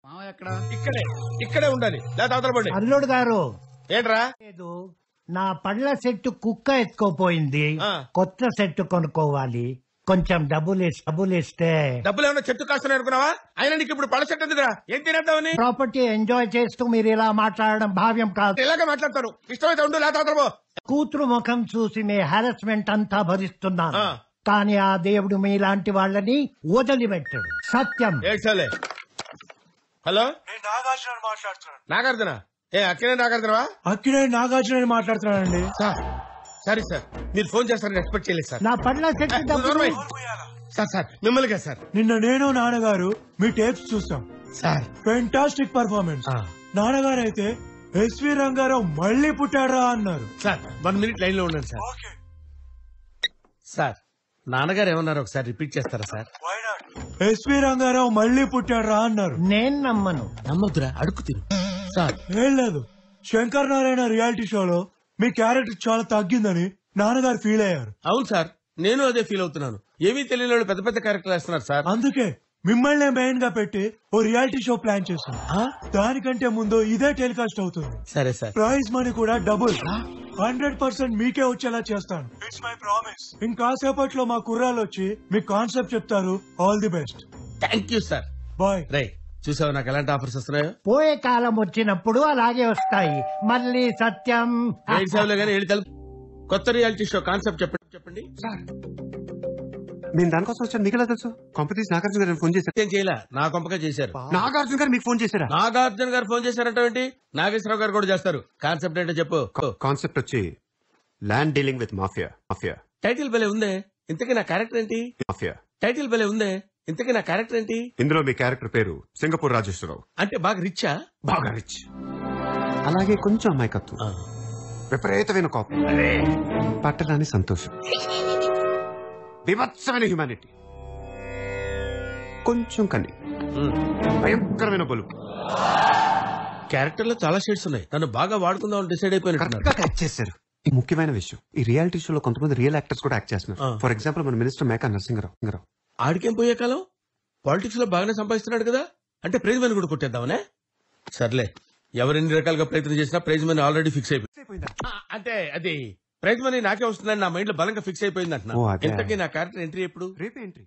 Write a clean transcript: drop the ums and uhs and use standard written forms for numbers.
ఎక్కడ ఇక్కడే ఇక్కడే ఉండాలి లేదా అవతల పడి. అల్లుడు గారు ఏంట్రా లేదు, నా పళ్ళ సెట్ కుక్క ఎత్తుకోపోయింది. ఆ. కొత్త సెట్ కొనుక్కోవాలి. కొంచెం డబ్బులు ఇస్తే డబ్బులు ఏమన్నా చెట్టు కాస్తున్నాయి అనుకున్నావా? అయినా నీకు ఇప్పుడు పళ్ళ చెట్టు ఎందుకురా? ఏం తినేద్దామని ప్రాపర్టీ ఎంజాయ్ చేస్తూ మీరు ఇలా మాట్లాడడం భావ్యం కాదు. ఇలాగే మాట్లాడతారు. ఇష్టమైతే ఉండు లేదా అవతల పో. కూతురు ముఖం చూసి మీ హారాస్మెంట్ అంతా భరిస్తున్నాను. ఆ. కానీ ఆ దేవుడు మీలాంటి వాళ్ళని వదిలిపెట్టాడు. సత్యం. ఏడ్చాలే. హలో నేను నాగార్జున మాట్లాడుతున్నాను. నాగార్జున అక్కడే నాగార్జునవా? అక్కినే నాగార్జున మాట్లాడుతున్నానండి. సార్ సారీ సార్, మీరు ఫోన్ చేస్తారని ఎక్స్పెక్ట్ చేయలేదు సార్. నా పళ్ళ సెట్ డబ్బులు సార్ సార్ మిమ్మల్ని కదా సార్. నిన్న నేను నాన్నగారు మీ టేప్స్ చూసాం. Sir fantastic performance. నాన్నగారు అయితే ఎస్వి రంగారావు మళ్ళీ పుట్టాడా అన్నారు. సార్ 1 minute లైన్ లో ఉండండి సార్. ఓకే, సార్ నాన్నగారు ఏమన్నారు ఒకసారి రిపీట్ చేస్తారా సార్? ఎస్వి రంగారావు మళ్ళీ పుట్టాడా అన్నారు. నేను నమ్మను. నమ్మొద్దురా, అడుగు తిరు సార్. ఏం లేదు, శంకర్ నారాయణ రియాలిటీ షోలో మీ క్యారెక్టర్ చాలా తగ్గిందని నాన్నగారు ఫీల్ అయ్యారు. అవును సార్, నేను అదే ఫీల్ అవుతున్నాను. ఏమీ తెలియని వాళ్ళు పెద్ద పెద్ద క్యారెక్టర్లు వేస్తున్నారు సార్. అందుకే మిమ్మల్ని మెయిన్ గా పెట్టి ఓ రియాలిటీ షో ప్లాన్ చేశాను. దానికంటే ముందు ఇదే టెలికాస్ట్ అవుతుంది. సరే సార్. ప్రైజ్ మనీ కూడా డబుల్. 100% మీకే వచ్చేలా చేస్తాను. It's my promise. ఇంకాసేపట్లో మా కుర్రాళ్ళు వచ్చి మీ కాన్సెప్ట్ చెప్తారు. All the best. Thank you sir. Bye. రై చూసావు నాకు ఎలాంటి ఆఫర్స్ వస్తున్నాయో. పోయే కాలం వచ్చినప్పుడు అలాగే వస్తాయి. మళ్ళీ సత్యం. కొత్త రియాలిటీ షో కాన్సెప్ట్ చెప్పండి. నేను దానికోసం వచ్చాను. మీకు ఎలా తెలుసు? కాంపిటీషన్ నాగార్జున గారు ఫోన్ చేశారు. ఏం చేయలే, నా కొంపగా చేశారు. నాగార్జున గారు మీకు ఫోన్ చేశారా? నాగార్జున గారు ఫోన్ చేశారంటే ఏంటి? నాగేశ్వరరావు గారు కూడా చేస్తారు. కాన్సెప్ట్ ఏంటో చెప్పు. కాన్సెప్ట్ వచ్చి land dealing with mafia. Mafia title భలే ఉందే, ఇంతకీ నా క్యారెక్టర్ ఏంటి? మాఫియా టైటిల్ భలే ఉందే, ఇంతకీ నా క్యారెక్టర్ ఏంటి? ఇందులో మీ క్యారెక్టర్ పేరు సింగపూర్ రాజేశ్వరరావు. అంటే బాగా రిచ్చా? బాగా రిచ్, అలాగే కొంచెం అమాయకత్వం, విపరీతమైన కోపం, పట్టరాని సంతోషం, వివత్సమైన హ్యూమానిటీ, కొంచెం కన్ని, భయంకరమైన బలుపు. క్యారెక్టర్ లో చాలా షేడ్స్ ఉన్నాయి. నన్ను బాగా వాడుకుందాం డిసైడ్ అయిపోయినట్టున్నారు. కరెక్ట్ గా యాక్ట్ చేశారు. ఈ ముఖ్యమైన విషయం, ఈ రియాలిటీ షోలో కొంతమంది రియల్ యాక్టర్స్ కూడా యాక్ట్ చేస్తున్నారు. ఫర్ ఎగ్జాంపుల్ మన మినిస్టర్ మేకా నరసింహరావు. ఆడికేం పోయే కాలం, పాలిటిక్స్ లో బాగానే సంపాదిస్తున్నాడు కదా, అంటే ప్రైజ్ మనీ కూడా కొట్టేద్దామనే. సర్లే, ఎవరెన్ని రకాలుగా ప్రయత్నం చేసినా ప్రైజ్ మనీ ఆల్రెడీ ఫిక్స్ అయిపోయింది. అంటే అది ప్రైజ్ మనీ నాకే వస్తుందని నా మైండ్ లో బలంగా ఫిక్స్ అయిపోయింది అంటున్నా. ఇంతకీ నా క్యారెక్టర్ ఎంట్రీ ఎప్పుడు? రేపే ఎంట్రీ.